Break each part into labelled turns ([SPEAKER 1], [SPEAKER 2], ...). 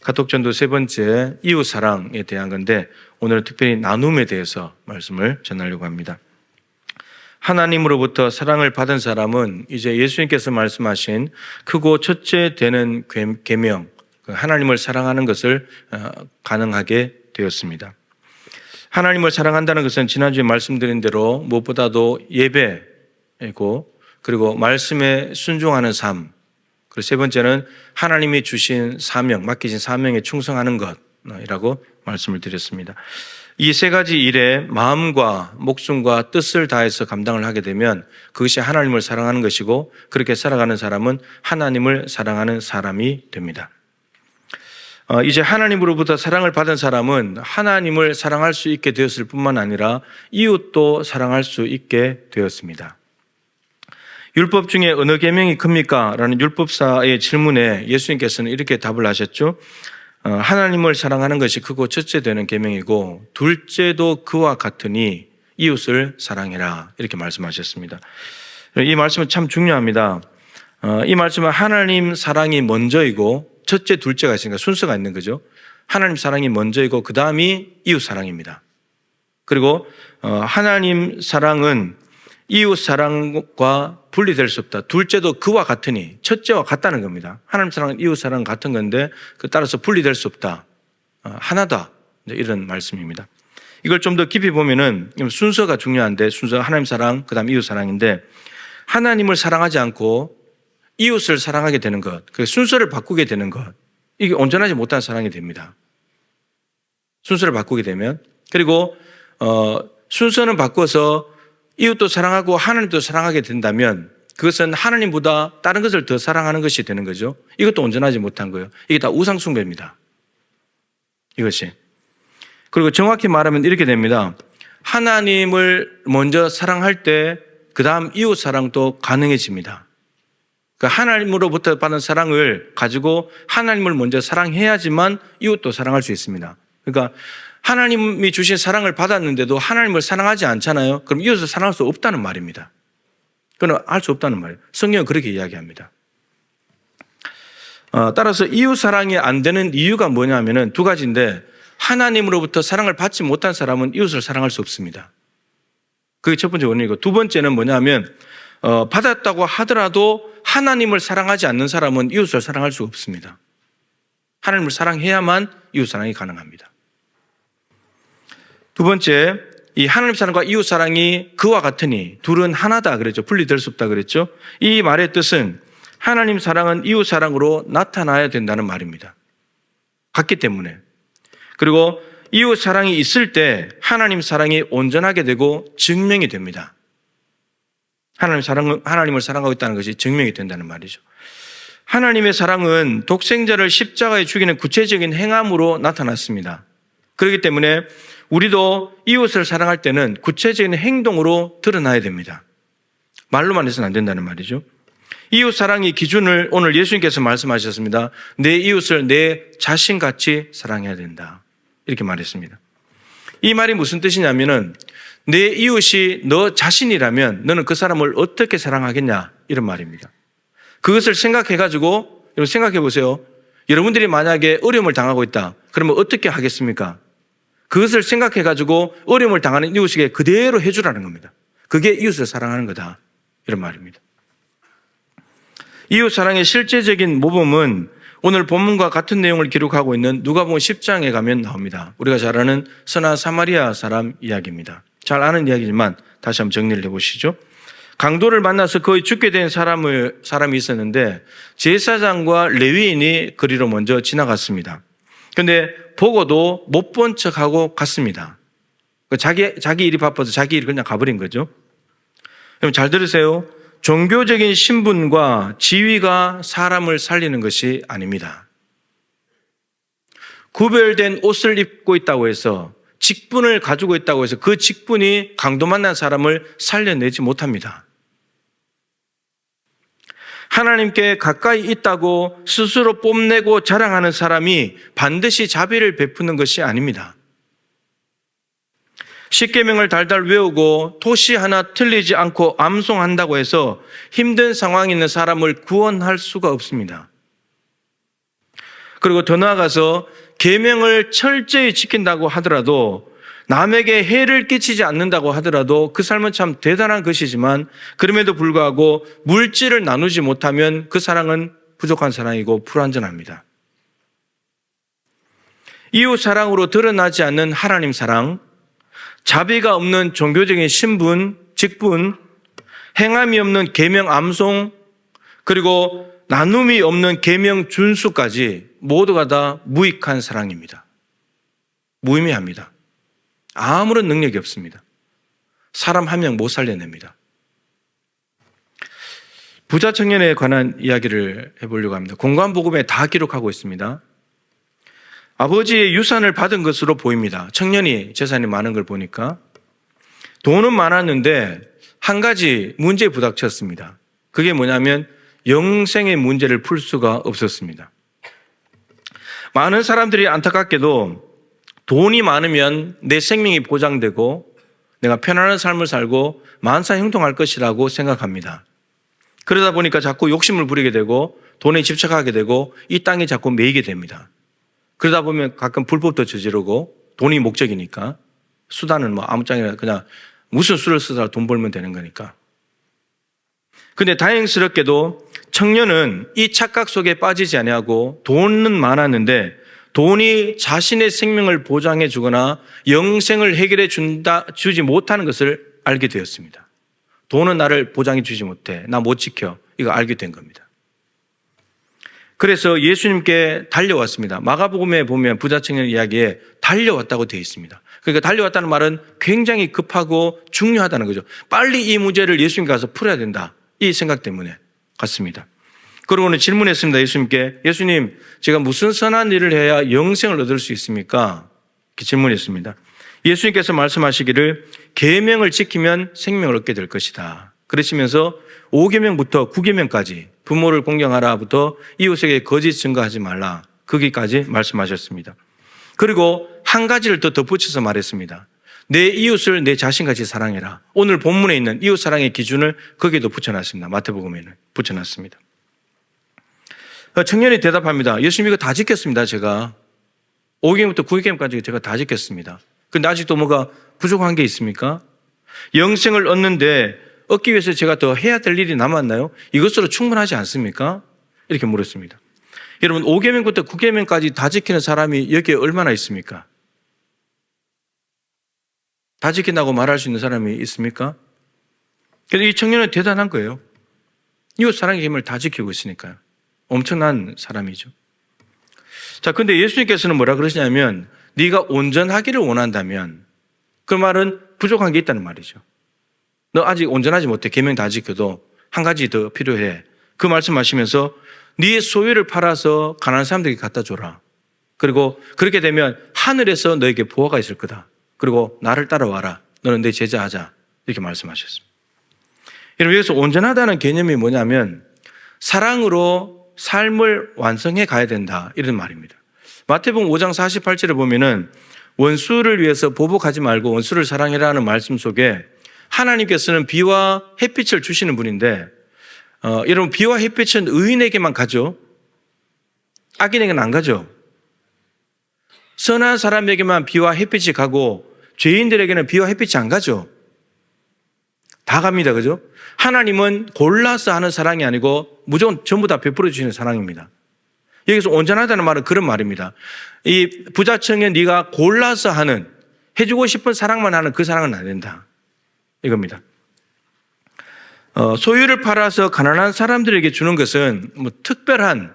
[SPEAKER 1] 가톡전도 세 번째 이웃 사랑에 대한 건데 오늘은 특별히 나눔에 대해서 말씀을 전하려고 합니다. 하나님으로부터 사랑을 받은 사람은 이제 예수님께서 말씀하신 크고 첫째 되는 계명, 하나님을 사랑하는 것을 가능하게 되었습니다. 하나님을 사랑한다는 것은 지난주에 말씀드린 대로 무엇보다도 예배이고 그리고 말씀에 순종하는 삶, 그리고 세 번째는 하나님이 주신 사명, 맡기신 사명에 충성하는 것이라고 말씀을 드렸습니다. 이 세 가지 일에 마음과 목숨과 뜻을 다해서 감당을 하게 되면 그것이 하나님을 사랑하는 것이고 그렇게 살아가는 사람은 하나님을 사랑하는 사람이 됩니다. 이제 하나님으로부터 사랑을 받은 사람은 하나님을 사랑할 수 있게 되었을 뿐만 아니라 이웃도 사랑할 수 있게 되었습니다. 율법 중에 어느 계명이 큽니까? 라는 율법사의 질문에 예수님께서는 이렇게 답을 하셨죠. 하나님을 사랑하는 것이 크고 첫째 되는 계명이고 둘째도 그와 같으니 이웃을 사랑해라, 이렇게 말씀하셨습니다. 이 말씀은 참 중요합니다. 이 말씀은 하나님 사랑이 먼저이고 첫째, 둘째가 있으니까 순서가 있는 거죠. 하나님 사랑이 먼저이고 그 다음이 이웃 사랑입니다. 그리고 하나님 사랑은 이웃 사랑과 분리될 수 없다. 둘째도 그와 같으니, 첫째와 같다는 겁니다. 하나님 사랑은 이웃 사랑 같은 건데 따라서 분리될 수 없다. 하나다. 이런 말씀입니다. 이걸 좀 더 깊이 보면은 순서가 중요한데, 순서 하나님 사랑, 그 다음 이웃 사랑인데, 하나님을 사랑하지 않고 이웃을 사랑하게 되는 것, 그 순서를 바꾸게 되는 것, 이게 온전하지 못한 사랑이 됩니다. 순서를 바꾸게 되면. 그리고 순서는 바꿔서 이웃도 사랑하고 하나님도 사랑하게 된다면 그것은 하나님보다 다른 것을 더 사랑하는 것이 되는 거죠. 이것도 온전하지 못한 거예요. 이게 다 우상숭배입니다. 이것이. 그리고 정확히 말하면 이렇게 됩니다. 하나님을 먼저 사랑할 때 그 다음 이웃 사랑도 가능해집니다. 그러니까 하나님으로부터 받은 사랑을 가지고 하나님을 먼저 사랑해야지만 이웃도 사랑할 수 있습니다. 그러니까 하나님이 주신 사랑을 받았는데도 하나님을 사랑하지 않잖아요. 그럼 이웃을 사랑할 수 없다는 말입니다. 그건 할 수 없다는 말이에요. 성경은 그렇게 이야기합니다. 따라서 이웃 사랑이 안 되는 이유가 뭐냐면은 두 가지인데, 하나님으로부터 사랑을 받지 못한 사람은 이웃을 사랑할 수 없습니다. 그게 첫 번째 원인이고, 두 번째는 뭐냐면 받았다고 하더라도 하나님을 사랑하지 않는 사람은 이웃을 사랑할 수 없습니다. 하나님을 사랑해야만 이웃 사랑이 가능합니다. 두 번째, 이 하나님 사랑과 이웃 사랑이 그와 같으니 둘은 하나다 그랬죠. 분리될 수 없다 그랬죠. 이 말의 뜻은 하나님 사랑은 이웃 사랑으로 나타나야 된다는 말입니다. 같기 때문에. 그리고 이웃 사랑이 있을 때 하나님 사랑이 온전하게 되고 증명이 됩니다. 하나님을 사랑하고 있다는 것이 증명이 된다는 말이죠. 하나님의 사랑은 독생자를 십자가에 죽이는 구체적인 행함으로 나타났습니다. 그렇기 때문에 우리도 이웃을 사랑할 때는 구체적인 행동으로 드러나야 됩니다. 말로만 해서는 안 된다는 말이죠. 이웃 사랑의 기준을 오늘 예수님께서 말씀하셨습니다. 내 이웃을 내 자신같이 사랑해야 된다, 이렇게 말했습니다. 이 말이 무슨 뜻이냐면은 내 이웃이 너 자신이라면 너는 그 사람을 어떻게 사랑하겠냐, 이런 말입니다. 그것을 생각해가지고 여러분 생각해 보세요. 여러분들이 만약에 어려움을 당하고 있다. 그러면 어떻게 하겠습니까? 그것을 생각해가지고 어려움을 당하는 이웃에게 그대로 해주라는 겁니다. 그게 이웃을 사랑하는 거다, 이런 말입니다. 이웃 사랑의 실제적인 모범은 오늘 본문과 같은 내용을 기록하고 있는 누가복음 10장에 가면 나옵니다. 우리가 잘 아는 선한 사마리아 사람 이야기입니다. 잘 아는 이야기지만 다시 한번 정리를 해보시죠. 강도를 만나서 거의 죽게 된 사람이 있었는데 제사장과 레위인이 그리로 먼저 지나갔습니다. 그런데 보고도 못 본 척하고 갔습니다. 자기 일이 바빠서 자기 일이 그냥 가버린 거죠. 여러분 잘 들으세요. 종교적인 신분과 지위가 사람을 살리는 것이 아닙니다. 구별된 옷을 입고 있다고 해서, 직분을 가지고 있다고 해서 그 직분이 강도 만난 사람을 살려내지 못합니다. 하나님께 가까이 있다고 스스로 뽐내고 자랑하는 사람이 반드시 자비를 베푸는 것이 아닙니다. 십계명을 달달 외우고 토시 하나 틀리지 않고 암송한다고 해서 힘든 상황에 있는 사람을 구원할 수가 없습니다. 그리고 더 나아가서 계명을 철저히 지킨다고 하더라도 남에게 해를 끼치지 않는다고 하더라도 그 삶은 참 대단한 것이지만 그럼에도 불구하고 물질을 나누지 못하면 그 사랑은 부족한 사랑이고 불완전합니다. 이웃 사랑으로 드러나지 않는 하나님 사랑, 자비가 없는 종교적인 신분, 직분, 행함이 없는 계명 암송, 그리고 나눔이 없는 계명 준수까지 모두가 다 무익한 사랑입니다. 무의미합니다. 아무런 능력이 없습니다. 사람 한 명 못 살려냅니다. 부자 청년에 관한 이야기를 해보려고 합니다. 공관복음에 다 기록하고 있습니다. 아버지의 유산을 받은 것으로 보입니다. 청년이 재산이 많은 걸 보니까 돈은 많았는데 한 가지 문제에 부닥쳤습니다. 그게 뭐냐면 영생의 문제를 풀 수가 없었습니다. 많은 사람들이 안타깝게도 돈이 많으면 내 생명이 보장되고 내가 편안한 삶을 살고 만사형통할 것이라고 생각합니다. 그러다 보니까 자꾸 욕심을 부리게 되고 돈에 집착하게 되고 이 땅에 자꾸 매이게 됩니다. 그러다 보면 가끔 불법도 저지르고 돈이 목적이니까 수단은 뭐 아무짝이나 그냥 무슨 수를 쓰다가 돈 벌면 되는 거니까. 근데 다행스럽게도 청년은 이 착각 속에 빠지지 아니하고 돈은 많았는데 돈이 자신의 생명을 보장해 주거나 영생을 해결해 주지 못하는 것을 알게 되었습니다. 돈은 나를 보장해 주지 못해. 나 못 지켜. 이거 알게 된 겁니다. 그래서 예수님께 달려왔습니다. 마가복음에 보면 부자 청년 이야기에 달려왔다고 되어 있습니다. 그러니까 달려왔다는 말은 굉장히 급하고 중요하다는 거죠. 빨리 이 문제를 예수님 가서 풀어야 된다. 이 생각 때문에 갔습니다. 그러고는 질문했습니다. 예수님께. 예수님, 제가 무슨 선한 일을 해야 영생을 얻을 수 있습니까? 이렇게 질문했습니다. 예수님께서 말씀하시기를 계명을 지키면 생명을 얻게 될 것이다. 그러시면서 5계명부터 9계명까지 부모를 공경하라부터 이웃에게 거짓 증거하지 말라. 거기까지 말씀하셨습니다. 그리고 한 가지를 더 덧붙여서 말했습니다. 내 이웃을 내 자신같이 사랑해라. 오늘 본문에 있는 이웃 사랑의 기준을 거기에도 붙여놨습니다. 마태복음에는 붙여놨습니다. 청년이 대답합니다. 예수님 이거 다 지켰습니다. 제가 5계명부터 9계명까지 제가 다 지켰습니다. 근데 아직도 뭐가 부족한 게 있습니까? 영생을 얻기 위해서 제가 더 해야 될 일이 남았나요? 이것으로 충분하지 않습니까? 이렇게 물었습니다. 여러분 5계명부터 9계명까지 다 지키는 사람이 여기에 얼마나 있습니까? 다 지킨다고 말할 수 있는 사람이 있습니까? 그래서 이 청년은 대단한 거예요. 이웃 사랑의 힘을 다 지키고 있으니까요. 엄청난 사람이죠. 자, 근데 예수님께서는 뭐라 그러시냐면 네가 온전하기를 원한다면 그 말은 부족한 게 있다는 말이죠. 너 아직 온전하지 못해. 계명 다 지켜도 한 가지 더 필요해. 그 말씀하시면서 네 소유를 팔아서 가난한 사람들에게 갖다 줘라. 그리고 그렇게 되면 하늘에서 너에게 보화가 있을 거다. 그리고 나를 따라와라. 너는 내 제자하자. 이렇게 말씀하셨습니다. 여러분 여기서 온전하다는 개념이 뭐냐면 사랑으로 삶을 완성해 가야 된다. 이런 말입니다. 마태복음 5장 48절에 보면은 원수를 위해서 보복하지 말고 원수를 사랑해라는 말씀 속에 하나님께서는 비와 햇빛을 주시는 분인데 여러분 비와 햇빛은 의인에게만 가죠. 악인에게는 안 가죠. 선한 사람에게만 비와 햇빛이 가고 죄인들에게는 비와 햇빛이 안 가죠. 다 갑니다. 그죠? 하나님은 골라서 하는 사랑이 아니고 무조건 전부 다 베풀어 주시는 사랑입니다. 여기서 온전하다는 말은 그런 말입니다. 이 부자 청년 네가 골라서 하는 해주고 싶은 사랑만 하는 그 사랑은 안 된다. 이겁니다. 소유를 팔아서 가난한 사람들에게 주는 것은 뭐 특별한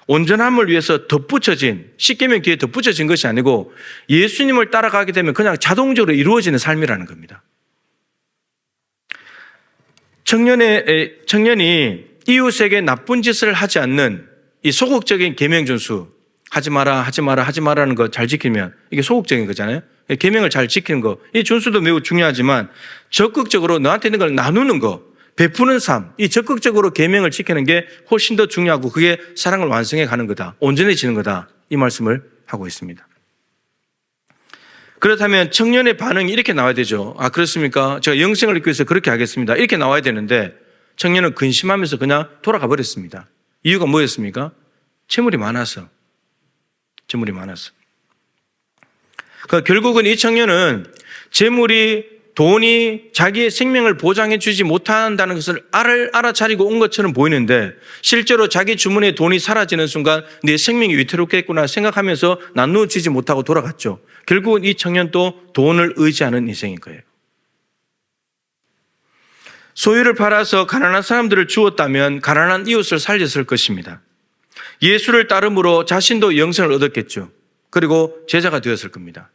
[SPEAKER 1] 온전함을 위해서 덧붙여진 10계명 뒤에 덧붙여진 것이 아니고 예수님을 따라가게 되면 그냥 자동적으로 이루어지는 삶이라는 겁니다. 청년이 이웃에게 나쁜 짓을 하지 않는 이 소극적인 계명 준수 하지 마라는 거 잘 지키면 이게 소극적인 거잖아요. 계명을 잘 지키는 거 이 준수도 매우 중요하지만 적극적으로 너한테 있는 걸 나누는 거 베푸는 삶 이 적극적으로 계명을 지키는 게 훨씬 더 중요하고 그게 사랑을 완성해 가는 거다. 온전해지는 거다. 이 말씀을 하고 있습니다. 그렇다면 청년의 반응이 이렇게 나와야 되죠. 아 그렇습니까? 제가 영생을 얻기 위해서 그렇게 하겠습니다. 이렇게 나와야 되는데 청년은 근심하면서 그냥 돌아가 버렸습니다. 이유가 뭐였습니까? 채물이 많아서 재물이 많았어. 그러니까 결국은 이 청년은 돈이 자기의 생명을 보장해 주지 못한다는 것을 알아차리고 온 것처럼 보이는데 실제로 자기 주머니에 돈이 사라지는 순간 내 생명이 위태롭겠구나 생각하면서 나누어 주지 못하고 돌아갔죠. 결국은 이 청년도 돈을 의지하는 인생인 거예요. 소유를 팔아서 가난한 사람들을 주었다면 가난한 이웃을 살렸을 것입니다. 예수를 따름으로 자신도 영생을 얻었겠죠. 그리고 제자가 되었을 겁니다.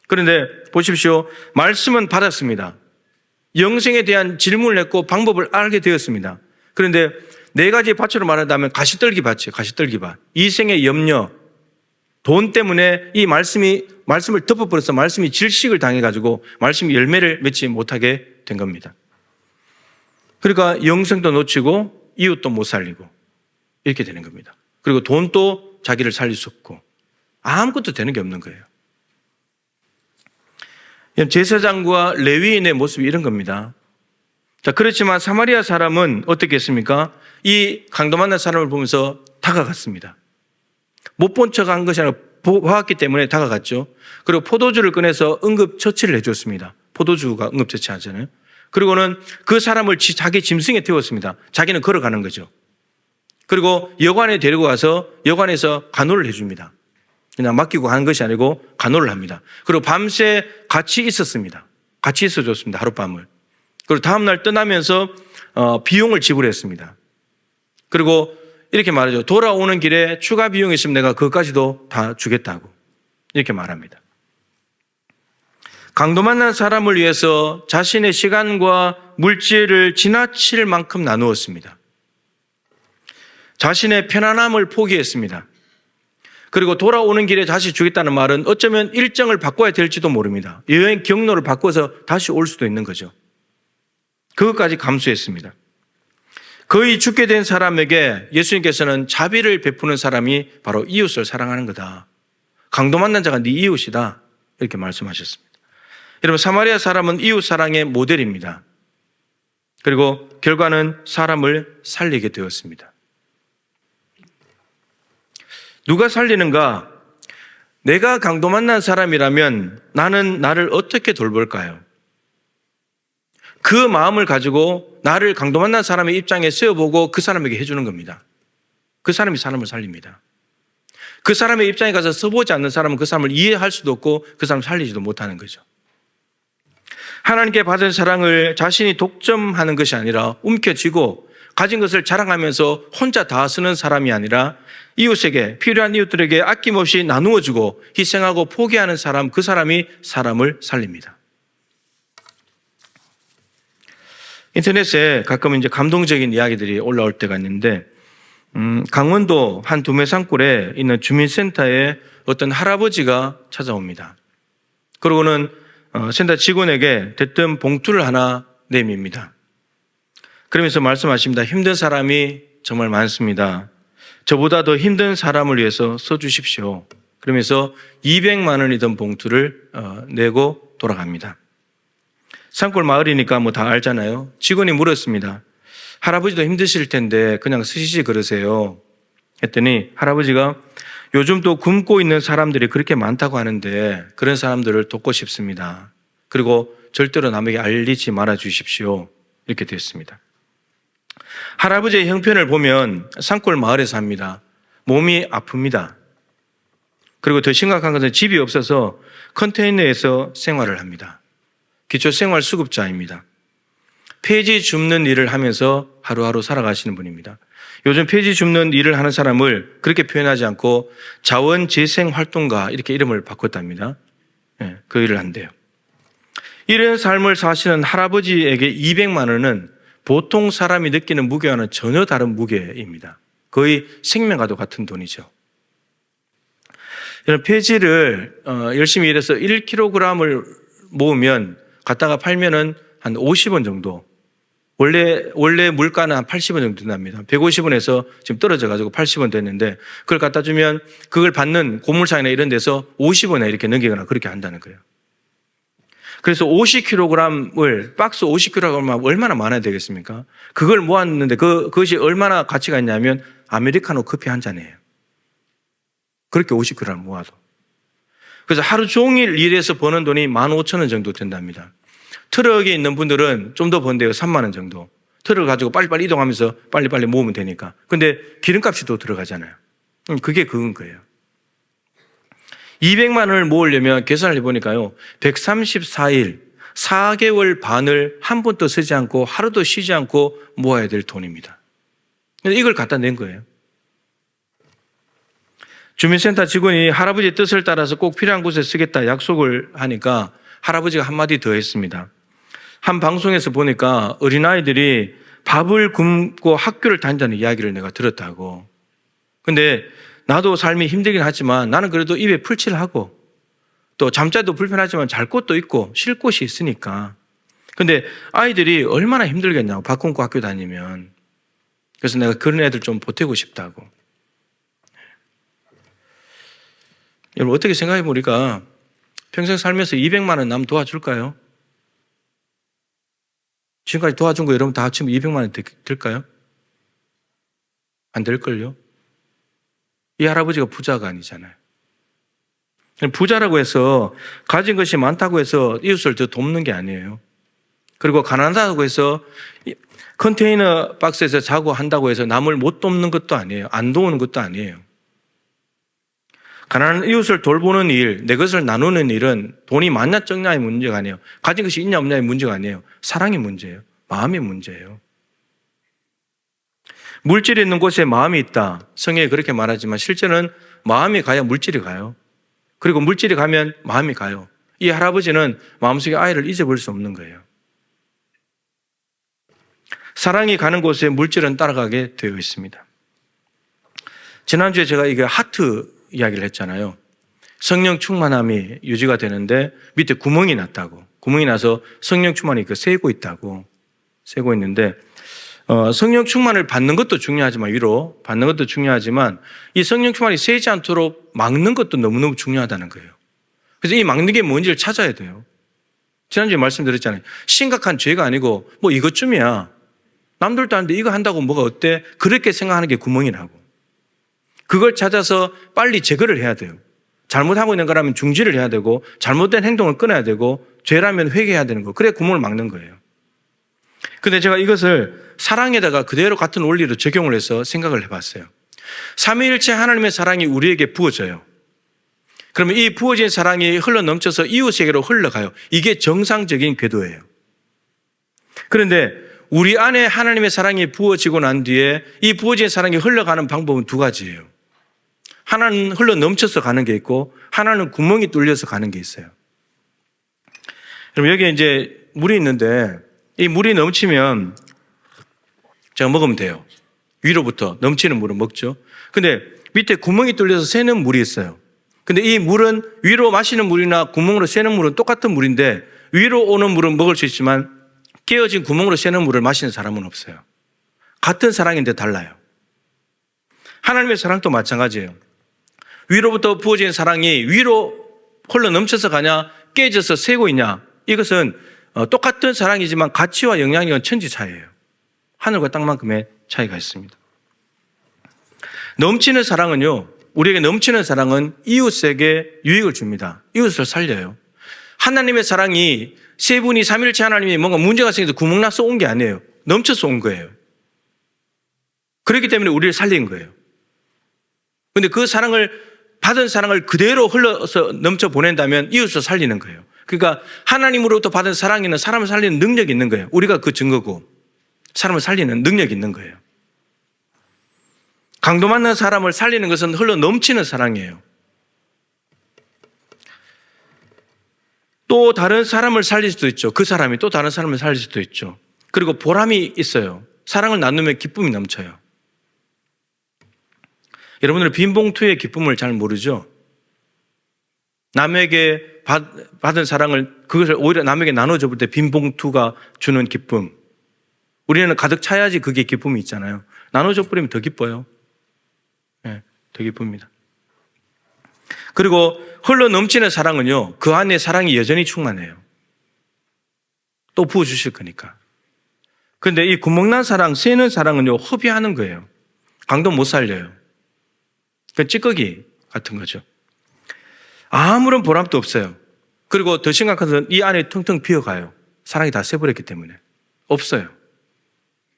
[SPEAKER 1] 그런데 보십시오. 말씀은 받았습니다. 영생에 대한 질문을 했고 방법을 알게 되었습니다. 그런데 네 가지 밭으로 말한다면 가시떨기 밭이에요. 가시떨기 밭. 이생의 염려, 돈 때문에 이 말씀을 덮어버려서 말씀이 질식을 당해가지고 말씀이 열매를 맺지 못하게 된 겁니다. 그러니까 영생도 놓치고 이웃도 못 살리고 이렇게 되는 겁니다. 그리고 돈도 자기를 살릴 수 없고 아무것도 되는 게 없는 거예요. 제사장과 레위인의 모습이 이런 겁니다. 자, 그렇지만 사마리아 사람은 어떻게 했습니까? 이 강도 만난 사람을 보면서 다가갔습니다. 못 본 척 한 것이 아니라 보았기 때문에 다가갔죠. 그리고 포도주를 꺼내서 응급처치를 해줬습니다. 포도주가 응급처치하잖아요. 그리고는 그 사람을 자기 짐승에 태웠습니다. 자기는 걸어가는 거죠. 그리고 여관에 데리고 가서 여관에서 간호를 해줍니다. 그냥 맡기고 가는 것이 아니고 간호를 합니다. 그리고 밤새 같이 있었습니다. 같이 있어줬습니다. 하룻밤을. 그리고 다음날 떠나면서 비용을 지불했습니다. 그리고 이렇게 말하죠. 돌아오는 길에 추가 비용이 있으면 내가 그것까지도 다 주겠다고 이렇게 말합니다. 강도 만난 사람을 위해서 자신의 시간과 물질을 지나칠 만큼 나누었습니다. 자신의 편안함을 포기했습니다. 그리고 돌아오는 길에 다시 주겠다는 말은 어쩌면 일정을 바꿔야 될지도 모릅니다. 여행 경로를 바꿔서 다시 올 수도 있는 거죠. 그것까지 감수했습니다. 거의 죽게 된 사람에게 예수님께서는 자비를 베푸는 사람이 바로 이웃을 사랑하는 거다. 강도 만난 자가 네 이웃이다. 이렇게 말씀하셨습니다. 여러분, 사마리아 사람은 이웃 사랑의 모델입니다. 그리고 결과는 사람을 살리게 되었습니다. 누가 살리는가? 내가 강도 만난 사람이라면 나는 나를 어떻게 돌볼까요? 그 마음을 가지고 나를 강도 만난 사람의 입장에 세워보고 그 사람에게 해주는 겁니다. 그 사람이 사람을 살립니다. 그 사람의 입장에 가서 서보지 않는 사람은 그 사람을 이해할 수도 없고 그 사람을 살리지도 못하는 거죠. 하나님께 받은 사랑을 자신이 독점하는 것이 아니라 움켜쥐고 가진 것을 자랑하면서 혼자 다 쓰는 사람이 아니라 이웃에게, 필요한 이웃들에게 아낌없이 나누어주고 희생하고 포기하는 사람, 그 사람이 사람을 살립니다. 인터넷에 가끔 이제 감동적인 이야기들이 올라올 때가 있는데, 강원도 한 두메산골에 있는 주민센터에 어떤 할아버지가 찾아옵니다. 그러고는 센터 직원에게 대뜸 봉투를 하나 내밉니다. 그러면서 말씀하십니다. 힘든 사람이 정말 많습니다. 저보다 더 힘든 사람을 위해서 써주십시오. 그러면서 200만 원이던 봉투를 내고 돌아갑니다. 산골 마을이니까 뭐 다 알잖아요. 직원이 물었습니다. 할아버지도 힘드실 텐데 그냥 쓰시지 그러세요. 했더니 할아버지가 요즘 또 굶고 있는 사람들이 그렇게 많다고 하는데 그런 사람들을 돕고 싶습니다. 그리고 절대로 남에게 알리지 말아 주십시오. 이렇게 됐습니다. 할아버지의 형편을 보면 산골 마을에 삽니다. 몸이 아픕니다. 그리고 더 심각한 것은 집이 없어서 컨테이너에서 생활을 합니다. 기초생활수급자입니다. 폐지 줍는 일을 하면서 하루하루 살아가시는 분입니다. 요즘 폐지 줍는 일을 하는 사람을 그렇게 표현하지 않고 자원재생활동가 이렇게 이름을 바꿨답니다. 그 일을 한대요. 이런 삶을 사시는 할아버지에게 200만 원은 보통 사람이 느끼는 무게와는 전혀 다른 무게입니다. 거의 생명과도 같은 돈이죠. 이런 폐지를 열심히 일해서 1kg을 모으면 갖다가 팔면은 한 50원 정도. 원래 물가는 한 80원 정도 된답니다. 150원에서 지금 떨어져가지고 80원 됐는데 그걸 갖다 주면 그걸 받는 고물상이나 이런 데서 50원에 이렇게 넘기거나 그렇게 한다는 거예요. 그래서 50kg을, 박스 50kg만 얼마나 많아야 되겠습니까? 그걸 모았는데 그것이 얼마나 가치가 있냐면 아메리카노 커피 한 잔이에요. 그렇게 50kg를 모아도. 그래서 하루 종일 일해서 버는 돈이 15,000원 정도 된답니다. 트럭에 있는 분들은 좀 더 번대요. 3만 원 정도. 트럭을 가지고 빨리빨리 이동하면서 빨리빨리 모으면 되니까. 근데 기름값이 또 들어가잖아요. 그게 그건 거예요. 200만 원을 모으려면 계산을 해보니까요. 134일, 4개월 반을 한 번도 쓰지 않고 하루도 쉬지 않고 모아야 될 돈입니다. 이걸 갖다 낸 거예요. 주민센터 직원이 할아버지의 뜻을 따라서 꼭 필요한 곳에 쓰겠다 약속을 하니까 할아버지가 한마디 더 했습니다. 한 방송에서 보니까 어린아이들이 밥을 굶고 학교를 다닌다는 이야기를 내가 들었다고. 근데 나도 삶이 힘들긴 하지만 나는 그래도 입에 풀칠을 하고 또 잠자도 불편하지만 잘 곳도 있고 쉴 곳이 있으니까. 근데 아이들이 얼마나 힘들겠냐고 밥 굶고 학교 다니면. 그래서 내가 그런 애들 좀 보태고 싶다고. 여러분 어떻게 생각해 보니까 평생 살면서 200만 원 남 도와줄까요? 지금까지 도와준 거 여러분 다 합치면 200만 원 될까요? 안 될걸요? 이 할아버지가 부자가 아니잖아요. 부자라고 해서 가진 것이 많다고 해서 이웃을 더 돕는 게 아니에요. 그리고 가난하다고 해서 컨테이너 박스에서 자고 한다고 해서 남을 못 돕는 것도 아니에요. 안 도우는 것도 아니에요. 가난한 이웃을 돌보는 일, 내 것을 나누는 일은 돈이 많냐 적냐의 문제가 아니에요. 가진 것이 있냐 없냐의 문제가 아니에요. 사랑의 문제예요. 마음의 문제예요. 물질이 있는 곳에 마음이 있다. 성경에 그렇게 말하지만 실제는 마음이 가야 물질이 가요. 그리고 물질이 가면 마음이 가요. 이 할아버지는 마음속에 아이를 잊어버릴 수 없는 거예요. 사랑이 가는 곳에 물질은 따라가게 되어 있습니다. 지난주에 제가 이게 하트 이야기를 했잖아요. 성령 충만함이 유지가 되는데 밑에 구멍이 났다고. 구멍이 나서 성령 충만이 새고 있다고. 새고 있는데 성령 충만을 받는 것도 중요하지만 위로 받는 것도 중요하지만 이 성령 충만이 새지 않도록 막는 것도 너무너무 중요하다는 거예요. 그래서 이 막는 게 뭔지를 찾아야 돼요. 지난주에 말씀드렸잖아요. 심각한 죄가 아니고 뭐 이것쯤이야. 남들도 하는데 이거 한다고 뭐가 어때? 그렇게 생각하는 게 구멍이 나고. 그걸 찾아서 빨리 제거를 해야 돼요. 잘못하고 있는 거라면 중지를 해야 되고 잘못된 행동을 끊어야 되고 죄라면 회개해야 되는 거. 그래 구멍을 막는 거예요. 근데 제가 이것을 사랑에다가 그대로 같은 원리로 적용을 해서 생각을 해봤어요. 삼위일체 하나님의 사랑이 우리에게 부어져요. 그러면 이 부어진 사랑이 흘러넘쳐서 이웃에게로 흘러가요. 이게 정상적인 궤도예요. 그런데 우리 안에 하나님의 사랑이 부어지고 난 뒤에 이 부어진 사랑이 흘러가는 방법은 두 가지예요. 하나는 흘러넘쳐서 가는 게 있고 하나는 구멍이 뚫려서 가는 게 있어요. 그럼 여기에 이제 물이 있는데 이 물이 넘치면 제가 먹으면 돼요. 위로부터 넘치는 물은 먹죠. 근데 밑에 구멍이 뚫려서 새는 물이 있어요. 근데 이 물은 위로 마시는 물이나 구멍으로 새는 물은 똑같은 물인데 위로 오는 물은 먹을 수 있지만 깨어진 구멍으로 새는 물을 마시는 사람은 없어요. 같은 사랑인데 달라요. 하나님의 사랑도 마찬가지예요. 위로부터 부어진 사랑이 위로 흘러 넘쳐서 가냐 깨져서 새고 있냐 이것은 똑같은 사랑이지만 가치와 영향력은 천지 차이예요. 하늘과 땅만큼의 차이가 있습니다. 넘치는 사랑은요. 우리에게 넘치는 사랑은 이웃에게 유익을 줍니다. 이웃을 살려요. 하나님의 사랑이 세 분이 삼일체 하나님이 뭔가 문제가 생겨서 구멍 나서 온 게 아니에요. 넘쳐서 온 거예요. 그렇기 때문에 우리를 살린 거예요. 그런데 그 사랑을 받은 사랑을 그대로 흘러서 넘쳐 보낸다면 이웃을 살리는 거예요. 그러니까 하나님으로부터 받은 사랑에는 사람을 살리는 능력이 있는 거예요. 우리가 그 증거고 사람을 살리는 능력이 있는 거예요. 강도 맞는 사람을 살리는 것은 흘러 넘치는 사랑이에요. 또 다른 사람을 살릴 수도 있죠. 그 사람이 또 다른 사람을 살릴 수도 있죠. 그리고 보람이 있어요. 사랑을 나누면 기쁨이 넘쳐요. 여러분들은 빈봉투의 기쁨을 잘 모르죠? 남에게 받은 사랑을 그것을 오히려 남에게 나눠줘 볼 때 빈봉투가 주는 기쁨. 우리는 가득 차야지 그게 기쁨이 있잖아요. 나눠줘 버리면 더 기뻐요. 네, 더 기쁩니다. 그리고 흘러 넘치는 사랑은요, 그 안에 사랑이 여전히 충만해요. 또 부어주실 거니까. 그런데 이 구멍난 사랑, 새는 사랑은요, 허비하는 거예요. 강도 못 살려요. 그 찌꺼기, 같은 거죠. 아무런 보람도 없어요. 그리고 더 심각한 것은 이 안에 텅텅 비어가요. 사랑이 다 새버렸기 때문에. 없어요.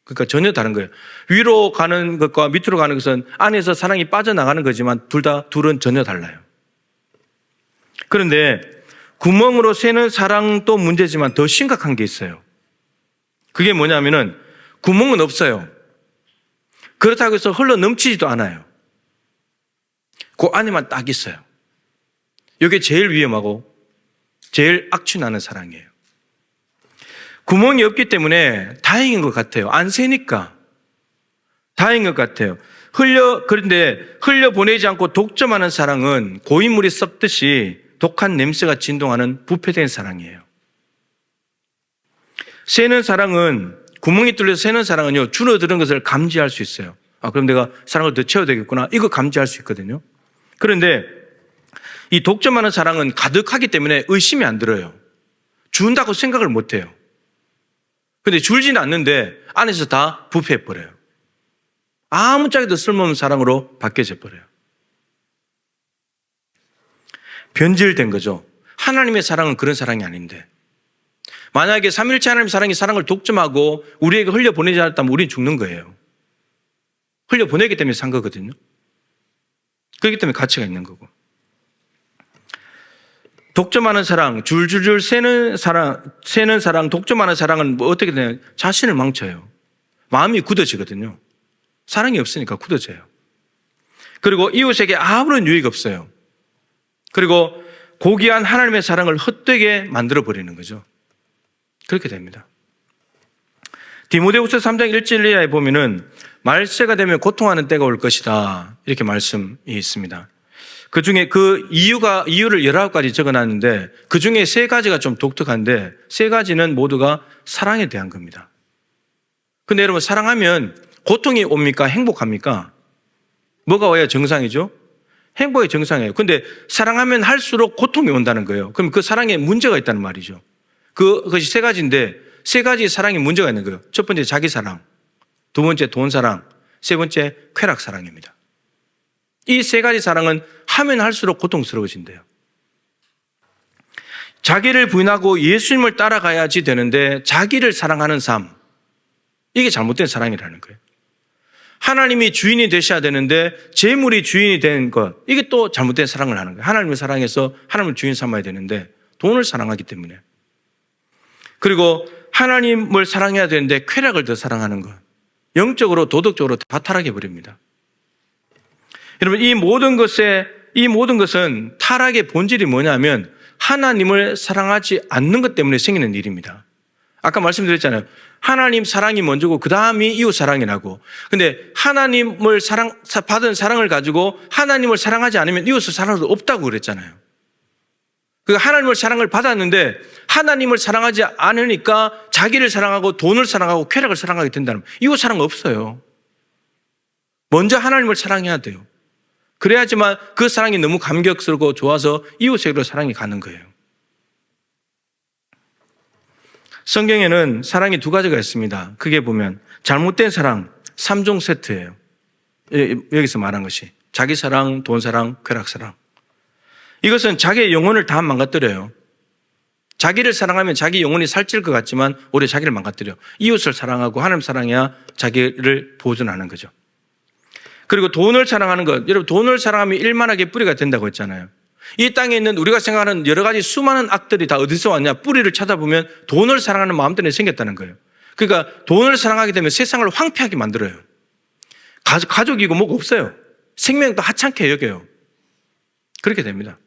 [SPEAKER 1] 그러니까 전혀 다른 거예요. 위로 가는 것과 밑으로 가는 것은 안에서 사랑이 빠져나가는 거지만 둘은 전혀 달라요. 그런데 구멍으로 새는 사랑도 문제지만 더 심각한 게 있어요. 그게 뭐냐면은 구멍은 없어요. 그렇다고 해서 흘러 넘치지도 않아요. 그 안에만 딱 있어요. 이게 제일 위험하고 제일 악취나는 사랑이에요. 구멍이 없기 때문에 다행인 것 같아요. 안 새니까 다행인 것 같아요. 그런데 흘려보내지 않고 독점하는 사랑은 고인물이 썩듯이 독한 냄새가 진동하는 부패된 사랑이에요. 새는 사랑은, 구멍이 뚫려서 새는 사랑은요, 줄어드는 것을 감지할 수 있어요. 그럼 내가 사랑을 더 채워야 되겠구나. 이거 감지할 수 있거든요. 그런데 이 독점하는 사랑은 가득하기 때문에 의심이 안 들어요. 준다고 생각을 못 해요. 근데 줄지는 않는데 안에서 다 부패해버려요. 아무짝에도 쓸모없는 사랑으로 바뀌어져 버려요. 변질된 거죠. 하나님의 사랑은 그런 사랑이 아닌데. 만약에 삼위일체 하나님의 사랑이 사랑을 독점하고 우리에게 흘려보내지 않았다면 우리는 죽는 거예요. 흘려보내기 때문에 산 거거든요. 그렇기 때문에 가치가 있는 거고. 독점하는 사랑, 줄줄줄 새는 사랑, 독점하는 사랑은 뭐 어떻게 되냐면 자신을 망쳐요. 마음이 굳어지거든요. 사랑이 없으니까 굳어져요. 그리고 이웃에게 아무런 유익 없어요. 그리고 고귀한 하나님의 사랑을 헛되게 만들어버리는 거죠. 그렇게 됩니다. 디모데후서 3장 1절 이하에 보면은 말세가 되면 고통하는 때가 올 것이다. 이렇게 말씀이 있습니다. 그 중에 이유를 19가지 적어놨는데 그 중에 3가지가 좀 독특한데 3가지는 모두가 사랑에 대한 겁니다. 근데 여러분, 사랑하면 고통이 옵니까? 행복합니까? 뭐가 와야 정상이죠? 행복이 정상이에요. 근데 사랑하면 할수록 고통이 온다는 거예요. 그럼 그 사랑에 문제가 있다는 말이죠. 그것이 3가지인데 3가지 사랑에 문제가 있는 거예요. 첫 번째 자기 사랑, 두 번째 돈 사랑, 세 번째 쾌락 사랑입니다. 이 3가지 사랑은 하면 할수록 고통스러워진대요. 자기를 부인하고 예수님을 따라가야지 되는데 자기를 사랑하는 삶, 이게 잘못된 사랑이라는 거예요. 하나님이 주인이 되셔야 되는데 재물이 주인이 된 것, 이게 또 잘못된 사랑을 하는 거예요. 하나님을 사랑해서 하나님을 주인 삼아야 되는데 돈을 사랑하기 때문에. 그리고 하나님을 사랑해야 되는데 쾌락을 더 사랑하는 것, 영적으로 도덕적으로 다 타락해버립니다. 여러분, 이 모든 것은 타락의 본질이 뭐냐면 하나님을 사랑하지 않는 것 때문에 생기는 일입니다. 아까 말씀드렸잖아요. 하나님 사랑이 먼저고 그 다음이 이웃 사랑이라고. 근데 하나님을 받은 사랑을 가지고 하나님을 사랑하지 않으면 이웃을 사랑할 수 없다고 그랬잖아요. 그러니까 하나님을 사랑을 받았는데 하나님을 사랑하지 않으니까 자기를 사랑하고 돈을 사랑하고 쾌락을 사랑하게 된다면 이웃 사랑 없어요. 먼저 하나님을 사랑해야 돼요. 그래야지만 그 사랑이 너무 감격스럽고 좋아서 이웃에게로 사랑이 가는 거예요. 성경에는 사랑이 2가지가 있습니다. 크게 보면 잘못된 사랑 3종 세트예요. 여기서 말한 것이 자기 사랑, 돈 사랑, 쾌락 사랑. 이것은 자기의 영혼을 다 망가뜨려요. 자기를 사랑하면 자기 영혼이 살찔 것 같지만 오히려 자기를 망가뜨려. 이웃을 사랑하고 하나님 사랑해야 자기를 보존하는 거죠. 그리고 돈을 사랑하는 것, 여러분, 돈을 사랑하면 일만하게 뿌리가 된다고 했잖아요. 이 땅에 있는 우리가 생각하는 여러 가지 수많은 악들이 다 어디서 왔냐? 뿌리를 찾아보면 돈을 사랑하는 마음 때문에 생겼다는 거예요. 그러니까 돈을 사랑하게 되면 세상을 황폐하게 만들어요. 가족이고 뭐가 없어요. 생명도 하찮게 여겨요. 그렇게 됩니다.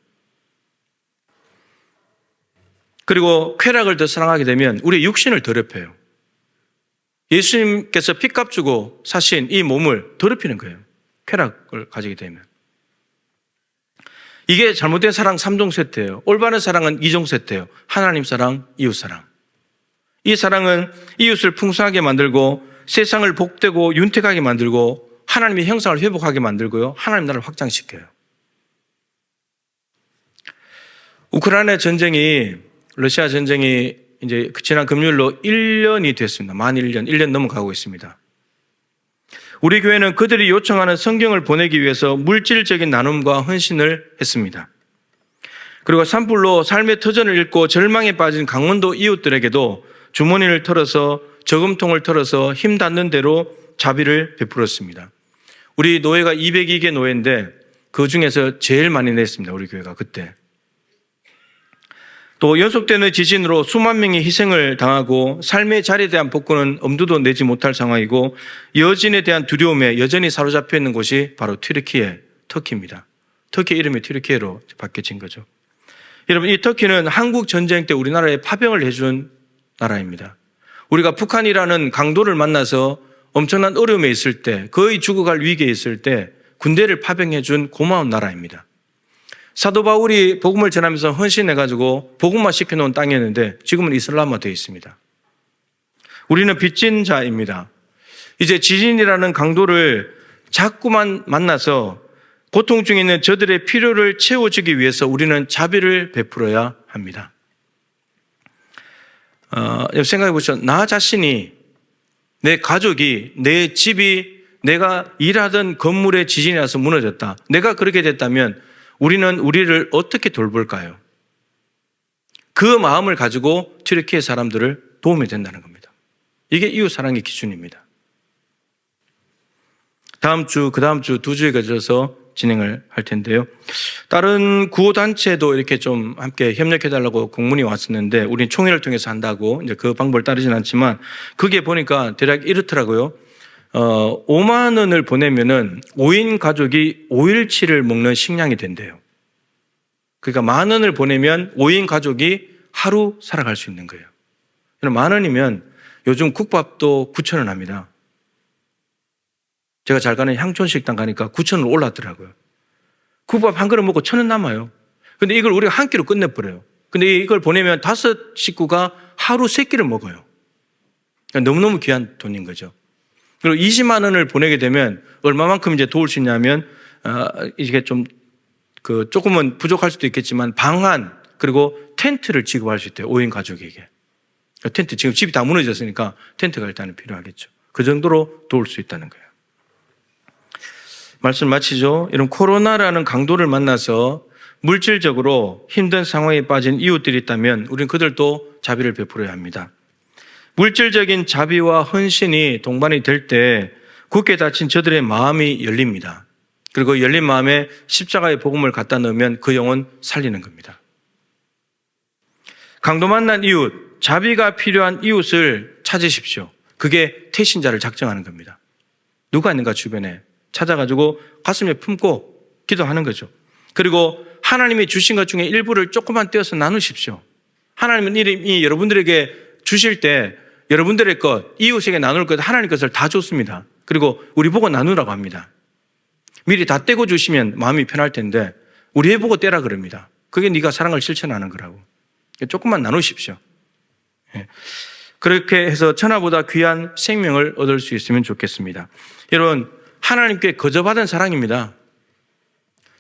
[SPEAKER 1] 그리고 쾌락을 더 사랑하게 되면 우리의 육신을 더럽혀요. 예수님께서 핏값 주고 사신 이 몸을 더럽히는 거예요. 쾌락을 가지게 되면. 이게 잘못된 사랑 3종 세트예요. 올바른 사랑은 2종 세트예요. 하나님 사랑, 이웃 사랑. 이 사랑은 이웃을 풍성하게 만들고 세상을 복되고 윤택하게 만들고 하나님의 형상을 회복하게 만들고요. 하나님 나라를 확장시켜요. 우크라이나 전쟁이, 러시아 전쟁이 이제 지난 금요일로 1년이 됐습니다. 만 1년 넘어가고 있습니다. 우리 교회는 그들이 요청하는 성경을 보내기 위해서 물질적인 나눔과 헌신을 했습니다. 그리고 산불로 삶의 터전을 잃고 절망에 빠진 강원도 이웃들에게도 주머니를 털어서 저금통을 털어서 힘 닿는 대로 자비를 베풀었습니다. 우리 노예가 202개 노예인데 그 중에서 제일 많이 냈습니다. 우리 교회가 그때. 또 연속되는 지진으로 수만 명이 희생을 당하고 삶의 자리에 대한 복구는 엄두도 내지 못할 상황이고 여진에 대한 두려움에 여전히 사로잡혀 있는 곳이 바로 터키입니다. 터키 이름이 튀르키예로 바뀌어진 거죠. 여러분, 이 터키는 한국 전쟁 때 우리나라에 파병을 해준 나라입니다. 우리가 북한이라는 강도를 만나서 엄청난 어려움에 있을 때, 거의 죽어갈 위기에 있을 때 군대를 파병해 준 고마운 나라입니다. 사도 바울이 복음을 전하면서 헌신해가지고 복음화 시켜놓은 땅이었는데 지금은 이슬람화 되어 있습니다. 우리는 빚진 자입니다. 이제 지진이라는 강도를 자꾸만 만나서 고통 중에 있는 저들의 필요를 채워주기 위해서 우리는 자비를 베풀어야 합니다. 생각해 보시죠. 나 자신이, 내 가족이, 내 집이 내가 일하던 건물에 지진이 나서 무너졌다. 내가 그렇게 됐다면 우리는 우리를 어떻게 돌볼까요? 그 마음을 가지고 튀르키예 사람들을 도우면 된다는 겁니다. 이게 이웃사랑의 기준입니다. 다음 주, 그 다음 주 2주에 걸쳐서 진행을 할 텐데요. 다른 구호단체도 이렇게 좀 함께 협력해달라고 공문이 왔었는데 우리는 총회를 통해서 한다고 이제 그 방법을 따르진 않지만 그게 보니까 대략 이렇더라고요. 5만 원을 보내면은 5인 가족이 5일치를 먹는 식량이 된대요. 그러니까 1만 원을 보내면 5인 가족이 하루 살아갈 수 있는 거예요. 1만 원이면 요즘 국밥도 9,000원 합니다. 제가 잘 가는 향촌식당 가니까 9,000원 올랐더라고요. 국밥 한 그릇 먹고 1,000원 남아요. 근데 이걸 우리가 한 끼로 끝내버려요. 근데 이걸 보내면 5 식구가 하루 3끼를 먹어요. 그러니까 너무너무 귀한 돈인 거죠. 그리고 20만 원을 보내게 되면 얼마만큼 이제 도울 수 있냐면, 이게 좀, 조금은 부족할 수도 있겠지만 방한, 그리고 텐트를 지급할 수 있대요. 5인 가족에게. 텐트, 지금 집이 다 무너졌으니까 텐트가 일단은 필요하겠죠. 그 정도로 도울 수 있다는 거예요. 말씀 마치죠. 이런 코로나라는 강도를 만나서 물질적으로 힘든 상황에 빠진 이웃들이 있다면 우리는 그들도 자비를 베풀어야 합니다. 물질적인 자비와 헌신이 동반이 될 때 굳게 닫힌 저들의 마음이 열립니다. 그리고 열린 마음에 십자가의 복음을 갖다 넣으면 그 영혼 살리는 겁니다. 강도 만난 이웃, 자비가 필요한 이웃을 찾으십시오. 그게 태신자를 작정하는 겁니다. 누가 있는가 주변에 찾아가지고 가슴에 품고 기도하는 거죠. 그리고 하나님이 주신 것 중에 일부를 조금만 떼어서 나누십시오. 하나님은 이미 여러분들에게 주실 때 여러분들의 것, 이웃에게 나눌 것, 하나님 것을 다 줬습니다. 그리고 우리 보고 나누라고 합니다. 미리 다 떼고 주시면 마음이 편할 텐데 우리 애 보고 떼라 그럽니다. 그게 네가 사랑을 실천하는 거라고. 조금만 나누십시오. 그렇게 해서 천하보다 귀한 생명을 얻을 수 있으면 좋겠습니다. 여러분, 하나님께 거저받은 사랑입니다.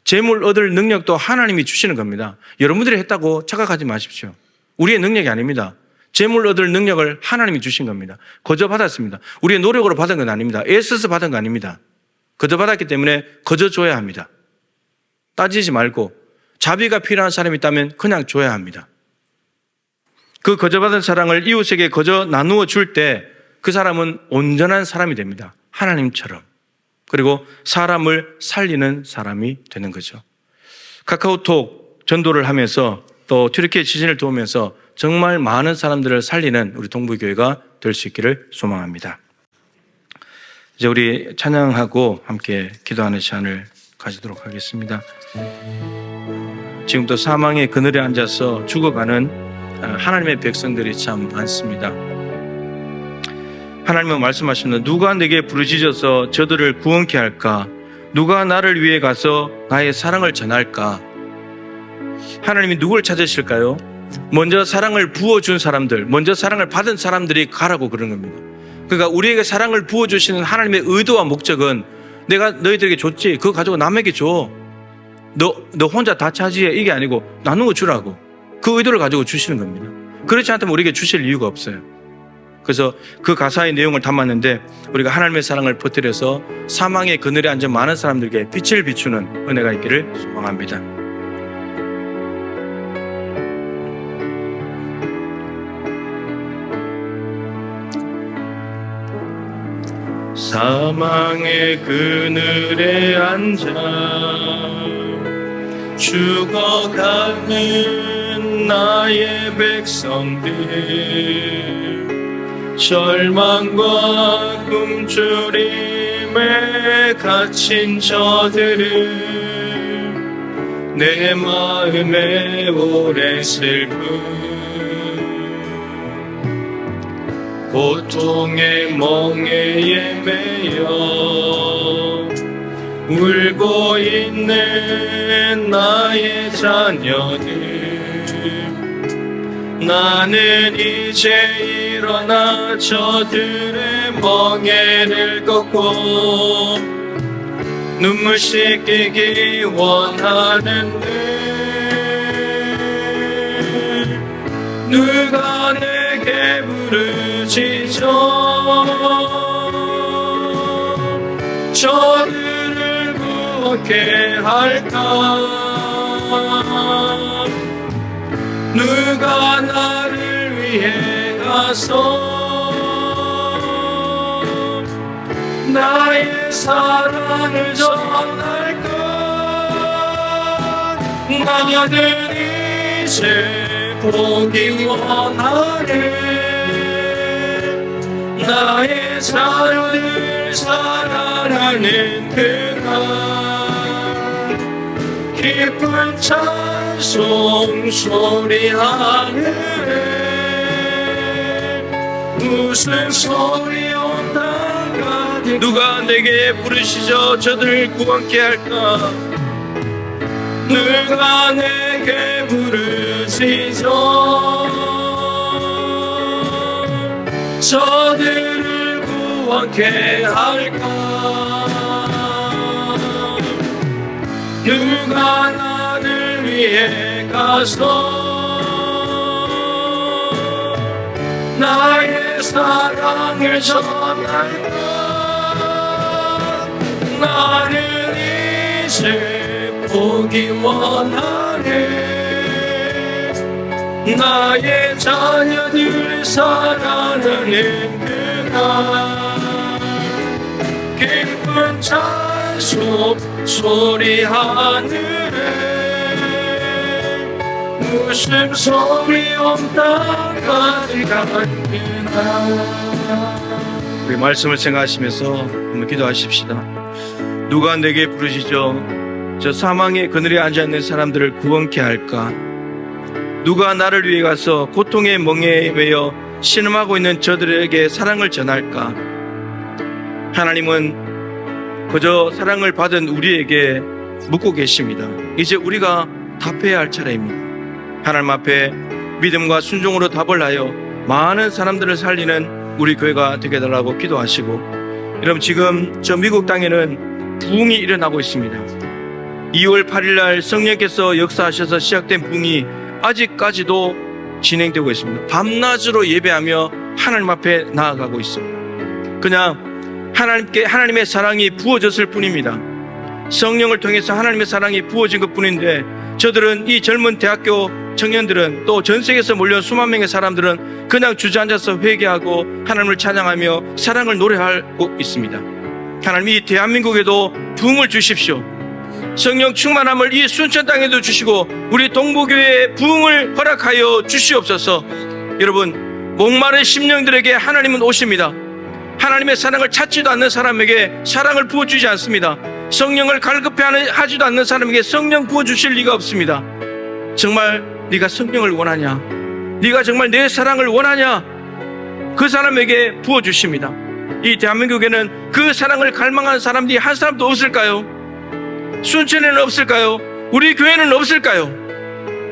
[SPEAKER 1] 재물 얻을 능력도 하나님이 주시는 겁니다. 여러분들이 했다고 착각하지 마십시오. 우리의 능력이 아닙니다. 재물 얻을 능력을 하나님이 주신 겁니다. 거저 받았습니다. 우리의 노력으로 받은 건 아닙니다. 애써서 받은 거 아닙니다. 거저 받았기 때문에 거저 줘야 합니다. 따지지 말고 자비가 필요한 사람이 있다면 그냥 줘야 합니다. 그 거저 받은 사랑을 이웃에게 거저 나누어 줄 때 그 사람은 온전한 사람이 됩니다. 하나님처럼. 그리고 사람을 살리는 사람이 되는 거죠. 카카오톡 전도를 하면서 또 튀르키예 지진을 도우면서 정말 많은 사람들을 살리는 우리 동부교회가 될 수 있기를 소망합니다. 이제 우리 찬양하고 함께 기도하는 시간을 가지도록 하겠습니다. 지금도 사망의 그늘에 앉아서 죽어가는 하나님의 백성들이 참 많습니다. 하나님은 말씀하시는 누가 내게 부르짖어서 저들을 구원케 할까? 누가 나를 위해 가서 나의 사랑을 전할까? 하나님이 누굴 찾으실까요? 먼저 사랑을 부어준 사람들, 먼저 사랑을 받은 사람들이 가라고 그런 겁니다. 그러니까 우리에게 사랑을 부어주시는 하나님의 의도와 목적은 내가 너희들에게 줬지, 그거 가지고 남에게 줘. 너 혼자 다 차지해. 이게 아니고 나누어 주라고. 그 의도를 가지고 주시는 겁니다. 그렇지 않다면 우리에게 주실 이유가 없어요. 그래서 그 가사의 내용을 담았는데 우리가 하나님의 사랑을 퍼뜨려서 사망의 그늘에 앉은 많은 사람들에게 빛을 비추는 은혜가 있기를 소망합니다. 사망의 그늘에 앉아 죽어가는 나의 백성들, 절망과 굶주림에 갇힌 저들을 내 마음에 오래 슬픔, 고통의 멍에에 매여 울고 있는 나의 자녀들, 나는 이제 일어나 저들의 멍에를 꺾고 눈물 씻기기 원하는데, 누가 내게 부르짖어 저들을 구원케 할까? 누가 나를 위해 가서 나의 사랑을 전할까? 나는 이제 보기 원하네. 나의 자녀들 사랑하는 그날 기쁜 찬송 소리 하늘에 웃음소리 온다가 누가 내게 부르시죠 저들 구원케 할까? 누가 내게 부르시죠 저들을 구원케 할까? 누가 나를 위해 가서 나의 사랑을 전할까? 나는 이제 보기 원하네. 나의 자녀들 사랑하는 그날 기쁜 찬송 소리 하늘에 웃음소리 온다 가득한 그날. 우리 말씀을 생각하시면서 한번 기도하십시다. 누가 내게 부르시죠 저 사망의 그늘에 앉아있는 사람들을 구원케 할까? 누가 나를 위해 가서 고통의 멍에에 매여 신음하고 있는 저들에게 사랑을 전할까? 하나님은 그저 사랑을 받은 우리에게 묻고 계십니다. 이제 우리가 답해야 할 차례입니다. 하나님 앞에 믿음과 순종으로 답을 하여 많은 사람들을 살리는 우리 교회가 되게 해달라고 기도하시고, 여러분 지금 저 미국 땅에는 부흥이 일어나고 있습니다. 2월 8일 날 성령께서 역사하셔서 시작된 부흥이 아직까지도 진행되고 있습니다. 밤낮으로 예배하며 하나님 앞에 나아가고 있습니다. 그냥 하나님의 사랑이 부어졌을 뿐입니다. 성령을 통해서 하나님의 사랑이 부어진 것 뿐인데, 저들은 이 젊은 대학교 청년들은 또 전 세계에서 몰려온 수만 명의 사람들은 그냥 주저앉아서 회개하고 하나님을 찬양하며 사랑을 노래하고 있습니다. 하나님 이 대한민국에도 부흥을 주십시오. 성령 충만함을 이 순천 땅에도 주시고 우리 동부교회에 부흥을 허락하여 주시옵소서. 여러분 목마른 심령들에게 하나님은 오십니다. 하나님의 사랑을 찾지도 않는 사람에게 사랑을 부어주지 않습니다. 성령을 갈급해하지도 않는 사람에게 성령 부어주실 리가 없습니다. 정말 네가 성령을 원하냐? 네가 정말 내 사랑을 원하냐? 그 사람에게 부어주십니다. 이 대한민국에는 그 사랑을 갈망하는 사람들이 한 사람도 없을까요? 순천에는 없을까요? 우리 교회는 없을까요?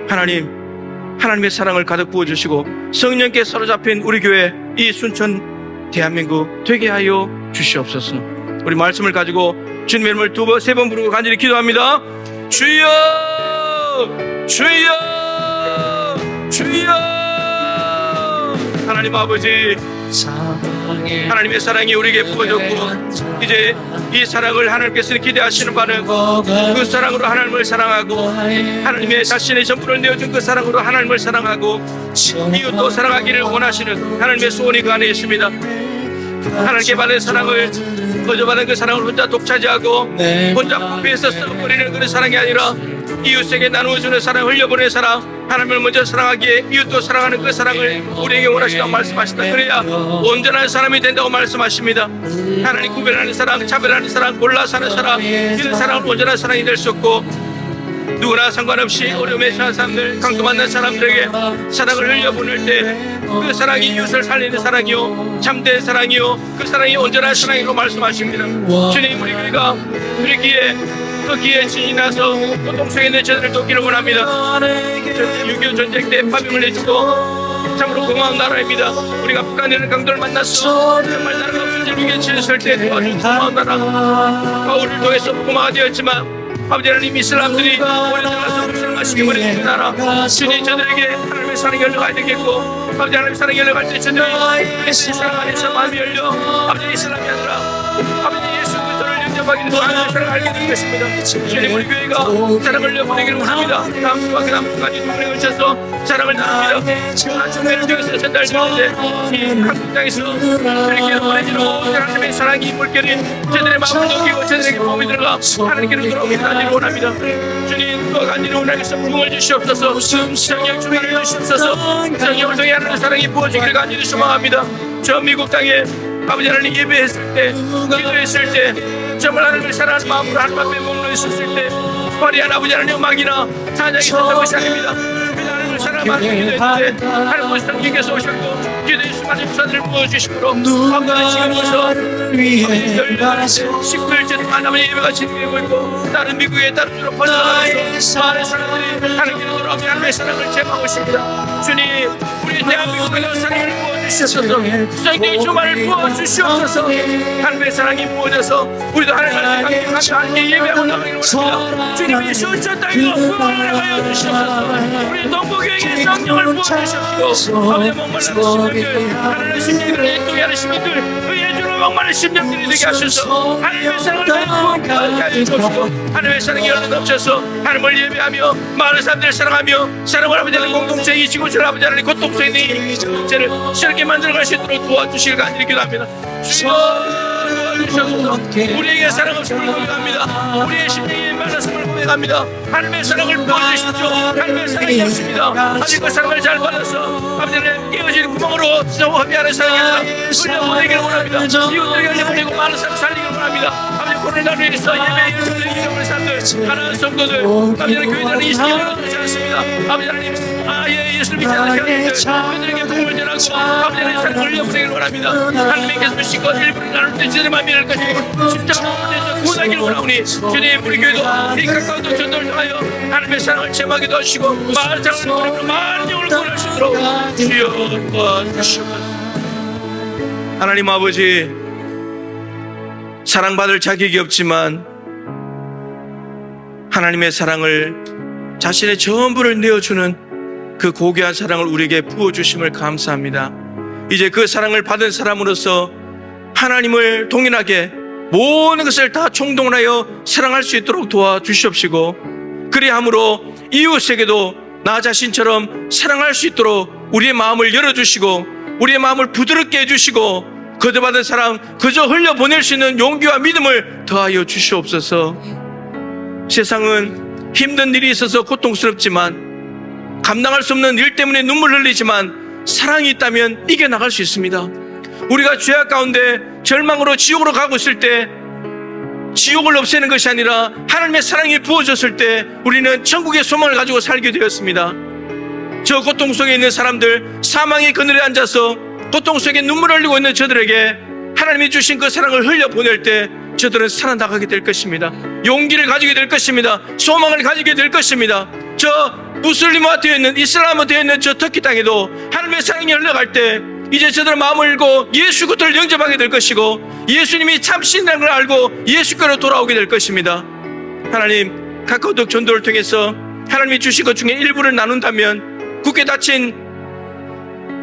[SPEAKER 1] 하나님의 사랑을 가득 부어주시고 성령께 사로잡힌 우리 교회 이 순천 대한민국 되게 하여 주시옵소서. 우리 말씀을 가지고 주님의 이름을 두 번, 세 번 부르고 간절히 기도합니다. 주여! 주여! 주여! 하나님 아버지, 하나님의 사랑이 우리에게 부어졌고 이제 이 사랑을 하나님께서 기대하시는 바는 그 사랑으로 하나님을 사랑하고 하나님의 자신의 전부를 내어준 그 사랑으로 하나님을 사랑하고 이웃도 사랑하기를 원하시는 하나님의 소원이 그 안에 있습니다. 하나님께 받은 사랑을 거저받은 그 사랑을 혼자 독차지하고 혼자 부패해서 썩어버리는 그런 사랑이 아니라 이웃에게 나누어주는 사랑, 흘려보내는 사랑, 하나님을 먼저 사랑하기에 이웃도 사랑하는 그 사랑을 우리에게 원하시다고 말씀하신다. 그래야 온전한 사람이 된다고 말씀하십니다. 하나님 구별하는 사랑, 차별하는 사랑, 골라 사는 사랑, 이런 사랑은 온전한 사랑이 될 수 없고 누구나 상관없이 어려움에 처한 사람들, 강도 만난 사람들에게 사랑을 흘려보낼 때 그 사랑이 이웃을 살리는 사랑이요 참된 사랑이요 그 사랑이 온전한 사랑이라고 말씀하십니다. 주님, 우리 교회가 우리 기에 그 기에 진이 나서 고통 속에 있는 저들을 돕기를 원합니다. 6.25 전쟁 때 파병을 해주고 참으로 고마운 나라입니다. 우리가 북한이라는 강도를 만났어 정말 나라가 없어질 위기에 처했을 때 도와준 고마운 나라. 바울을 통해서 고마가 되었지만 아버지 하나님, 이슬람들이 오래전에서 무슬림 마시기 버리는 나라, 주님 저들에게 하나님의 사랑이 열려가야 되겠고 아버지 하나님의 사랑이 열려갈 때 저들이 예수 사랑 안에서 마음이 열려 아버지 이슬람이 아니라 아버지 예수 그리스도를 영접하기를 하나님의 사랑을 알게 될 것입니다. 주님, 우리 교회가 사랑을 내보내기를 원합니다. 다음 주와 그 다음 주까지 두 분에 걸쳐서 사랑을 나눕니다. 중매를 통해서 전달되는데 이 한국 땅에서 저들에게 보내지는 모든 하나님의 사랑이 물결이 저들의 마음을 녹이고 저들에게 도움이 들어가 하나님께로 돌아오기를 원합니다. 주님, 그 간지를 원하겠어 부흥을 주시옵소서. 성령 충만을 주시옵소서. 성령을 통해 하나님의 사랑이 부어지기를 간절히 소망합니다. 저 미국 땅에 아버지 하나님 예배했을 때, 기도했을 때, 정말 하나님을 사랑하는 마음으로 하나님 앞에 머물러 있었을 때 화려한 아버지 하나님 음악이나 찬양이 있었던 것이 아닙니다. 하나님을 사랑하는 기도했을 때 하나님의 성령께서 오셨고 기도의 수많은 부사들을 부어주시므로 아버지 지금부터 19일째 동안 아버지 예배가 진행되고 있고 다른 미국에 다른 주로 퍼져나가서 많은 사람들이 하나님께로 돌아오며 하나님의 사랑을 제공하고 있습니다. 주님, 우리 대한민국에 사랑을 부어주시옵소서. 성령의 충만을 부어주시옵소서. 하나님의 사랑이 부어져서 우리도 하나님의 함께 예배하고 나가기를 원합니다. 주님이 수천 땅에서 구원을 하여 주시옵소서. 우리 동부교회에 성령을 부어주시옵시고 아버지 목말라는 심령들, 하나님의 심령들을 애통해 하는 심령들, 의의 주로 목마른 심령들이 되게 하셔서 하나님의 사랑을 부어하게 하여 주옵시고 하나님의 사랑이 열려 넘쳐서 하나님을 예배하며 많은 사람들을 사랑하며 사랑을 아버지 하나님 공동체, 이 지구촌 아버지 하나님 고통속에 있는 이 공동체를 새롭게 만들어갈 수 있도록 도와주시길 간절히 기도합니다. 도와주셔서 우리에게 사랑 없음을 고백합니다. 우리의 심령이 말랐음을 고백합니다. 하나님의 사랑을 부어주십시오. 하나님의 사랑이 없습니다. 아직 그 사랑을 잘 받아서 아버지 하나님 깨어진 구멍으로 협의하는 사랑이 아니라 흘려보내기를 원합니다. 이웃들에게 흘려보내고 많은 사람 살리기를 원합니다. 아버지 코로나로 인해서 예배에 잃어버린 사람들, 가난한 성도들, 아버지 하나님 교회들은 이 시기에 그렇지 않습니다. 아버지 하나님, 예수를 믿지 않는 형님들, 그들에게 복음을 전하고 아버지 하나님 사랑을 흘려보내기를 원합니다. 하나님께서 주신 것 일부를 나눌 때 저들의 마음이 열 것이고 십자가 못해서 구원하기를 원하오니 주님, 우리 교회도 이 가까운 전도를 통하여 하나님의 사랑을 체험하게 도와주시고 많은 사랑을 보내고 많은 영을 구원할 수 있도록 주여 도와주시옵소서. 하나님 아버지, 사랑받을 자격이 없지만 하나님의 사랑을 자신의 전부를 내어주는 그 고귀한 사랑을 우리에게 부어주심을 감사합니다. 이제 그 사랑을 받은 사람으로서 하나님을 동일하게 모든 것을 다 총동원하여 사랑할 수 있도록 도와주시옵시고 그리함으로 이웃에게도 나 자신처럼 사랑할 수 있도록 우리의 마음을 열어주시고 우리의 마음을 부드럽게 해주시고 거저받은 사랑 그저 흘려보낼 수 있는 용기와 믿음을 더하여 주시옵소서. 세상은 힘든 일이 있어서 고통스럽지만 감당할 수 없는 일 때문에 눈물 흘리지만 사랑이 있다면 이겨나갈 수 있습니다. 우리가 죄악 가운데 절망으로 지옥으로 가고 있을 때 지옥을 없애는 것이 아니라 하나님의 사랑이 부어졌을 때 우리는 천국의 소망을 가지고 살게 되었습니다. 저 고통 속에 있는 사람들, 사망의 그늘에 앉아서 고통 속에 눈물을 흘리고 있는 저들에게 하나님이 주신 그 사랑을 흘려보낼 때 저들은 살아나가게 될 것입니다. 용기를 가지게 될 것입니다. 소망을 가지게 될 것입니다. 저 무슬림화 되어 있는, 이슬람화 되어 있는 저 터키 땅에도 하나님의 사랑이 흘러갈 때 이제 저들은 마음을 열고 예수 그리스도를 영접하게 될 것이고 예수님이 참신이라는 걸 알고 예수께로 돌아오게 될 것입니다. 하나님, 카카오톡 전도를 통해서 하나님이 주신 것 중에 일부를 나눈다면 굳게 닫힌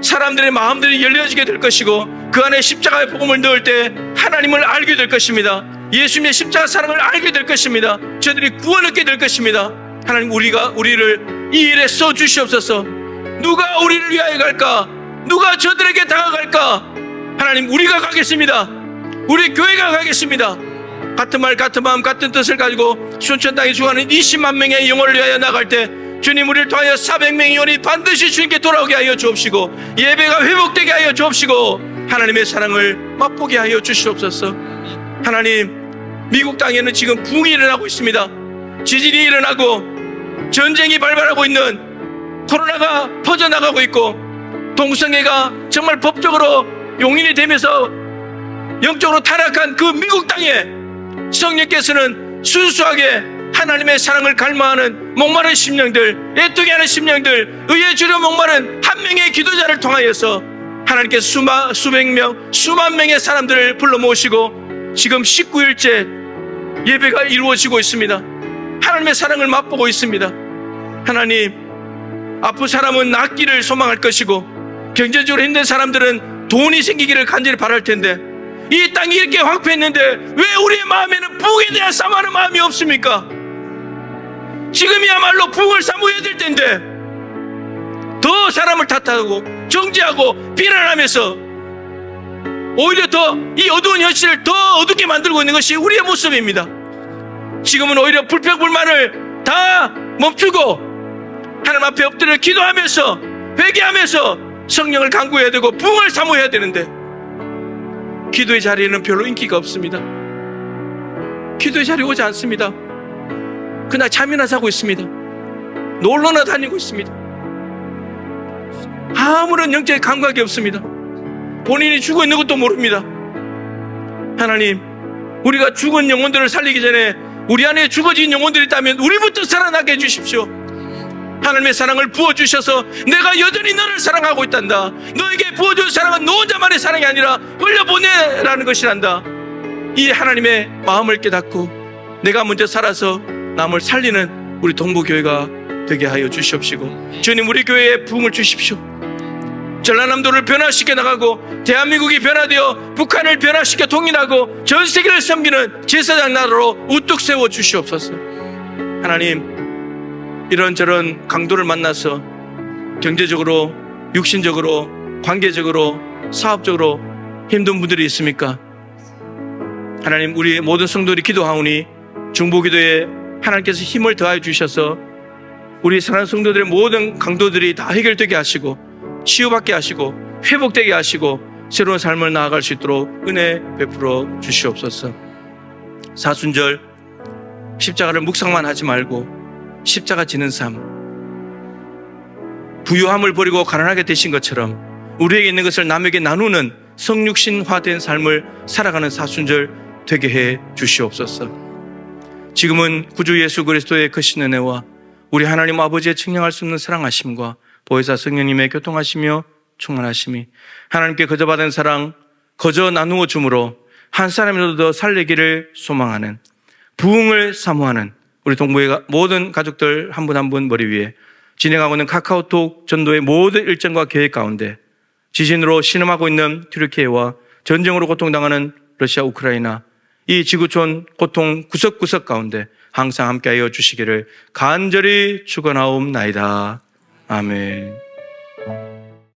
[SPEAKER 1] 사람들의 마음들이 열려지게 될 것이고 그 안에 십자가의 복음을 넣을 때 하나님을 알게 될 것입니다. 예수님의 십자가 사랑을 알게 될 것입니다. 저들이 구원 얻게 될 것입니다. 하나님, 우리를 이 일에 써 주시옵소서. 누가 우리를 위하여 갈까? 누가 저들에게 다가갈까? 하나님, 우리가 가겠습니다. 우리 교회가 가겠습니다. 같은 말, 같은 마음, 같은 뜻을 가지고 순천 땅에 죽어가는 20만 명의 영혼을 위하여 나갈 때 주님, 우리를 통하여 400명의 영혼이 반드시 주님께 돌아오게 하여 주옵시고 예배가 회복되게 하여 주옵시고 하나님의 사랑을 맛보게 하여 주시옵소서. 하나님, 미국 땅에는 지금 붕이 일어나고 있습니다. 지진이 일어나고 전쟁이 발발하고 있는, 코로나가 퍼져나가고 있고 동성애가 정말 법적으로 용인이 되면서 영적으로 타락한 그 미국 땅에 성령께서는 순수하게 하나님의 사랑을 갈망하는 목마른 심령들, 애통해 하는 심령들, 의에 주려 목마른 한 명의 기도자를 통하여서 하나님께서 수백 명, 수만 명의 사람들을 불러 모으시고 지금 19일째 예배가 이루어지고 있습니다. 하나님의 사랑을 맛보고 있습니다. 하나님, 아픈 사람은 낫기를 소망할 것이고 경제적으로 힘든 사람들은 돈이 생기기를 간절히 바랄 텐데 이 땅이 이렇게 황폐했는데 왜 우리의 마음에는 부흥에 대한 사모하는 마음이 없습니까? 지금이야말로 부흥을 사모해야 될 텐데 더 사람을 탓하고 정죄하고 비난하면서 오히려 더 이 어두운 현실을 더 어둡게 만들고 있는 것이 우리의 모습입니다. 지금은 오히려 불평불만을 다 멈추고 하나님 앞에 엎드려 기도하면서 회개하면서 성령을 간구해야 되고 부흥을 사모해야 되는데 기도의 자리에는 별로 인기가 없습니다. 기도의 자리에 오지 않습니다. 그날 잠이나 자고 있습니다. 놀러나 다니고 있습니다. 아무런 영적인 감각이 없습니다. 본인이 죽어 있는 것도 모릅니다. 하나님, 우리가 죽은 영혼들을 살리기 전에 우리 안에 죽어진 영혼들이 있다면 우리부터 살아나게 해주십시오. 하나님의 사랑을 부어주셔서 내가 여전히 너를 사랑하고 있단다. 너에게 부어준 사랑은 너 혼자만의 사랑이 아니라 흘려보내라는 것이란다. 이 하나님의 마음을 깨닫고 내가 먼저 살아서 남을 살리는 우리 동부교회가 되게 하여 주시옵시고 주님, 우리 교회에 부흥을 주십시오. 전라남도를 변화시켜 나가고 대한민국이 변화되어 북한을 변화시켜 통일하고 전 세계를 섬기는 제사장 나라로 우뚝 세워 주시옵소서. 하나님, 이런저런 강도를 만나서 경제적으로, 육신적으로, 관계적으로, 사업적으로 힘든 분들이 있습니까? 하나님, 우리 모든 성도들이 기도하오니 중보기도에 하나님께서 힘을 더하여 주셔서 우리 사랑하는 성도들의 모든 강도들이 다 해결되게 하시고 치유받게 하시고 회복되게 하시고 새로운 삶을 나아갈 수 있도록 은혜 베풀어 주시옵소서. 사순절 십자가를 묵상만 하지 말고 십자가 지는 삶, 부유함을 버리고 가난하게 되신 것처럼 우리에게 있는 것을 남에게 나누는 성육신화된 삶을 살아가는 사순절 되게 해 주시옵소서. 지금은 구주 예수 그리스도의 크신 은혜와 우리 하나님 아버지의 측량할 수 없는 사랑하심과 보혜사 성령님의 교통하시며 충만하심이 하나님께 거저 받은 사랑 거저 나누어 줌으로 한 사람이라도 더 살리기를 소망하는 부흥을 사모하는 우리 동부의 모든 가족들 한 분 한 분 머리 위에 진행하고 있는 카카오톡 전도의 모든 일정과 계획 가운데 지진으로 신음하고 있는 튀르키예와 전쟁으로 고통당하는 러시아, 우크라이나 이 지구촌 고통 구석구석 가운데 항상 함께하여 주시기를 간절히 축원하옵나이다. 아멘.